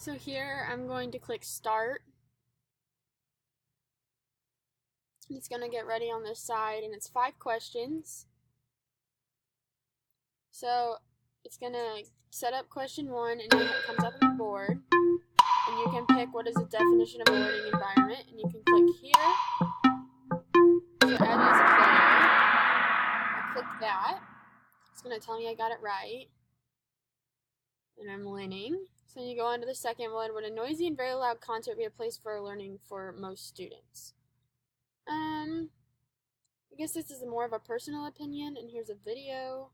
So here I'm going to click start. It's going to get ready on this side, and it's 5 questions. So it's going to set up question 1, and then it comes up on the board. And you can pick what is the definition of a learning environment, and you can click here to add as a player. I click that. It's going to tell me I got it right. And I'm winning. So you go on to the second one. Would a noisy and very loud concert be a place for learning for most students? I guess this is more of a personal opinion, and here's a video.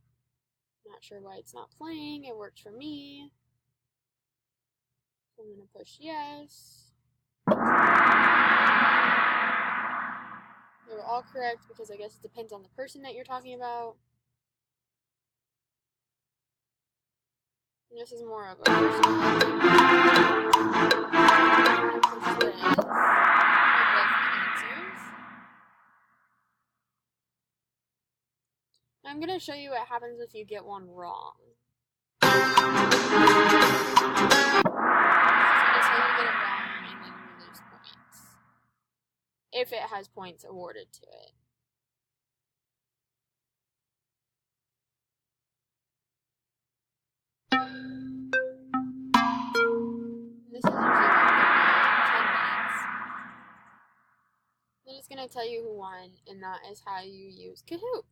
Not sure why it's not playing. It worked for me. So I'm going to push yes. They were all correct because I guess it depends on the person that you're talking about. And this is more of a personal opinion. I'm going to show you what happens if you get one wrong. This is going to tell you get it wrong and then you lose points. If it has points awarded to it. This is usually like 10 minutes. Then it's going to tell you who won, and that is how you use Kahoot.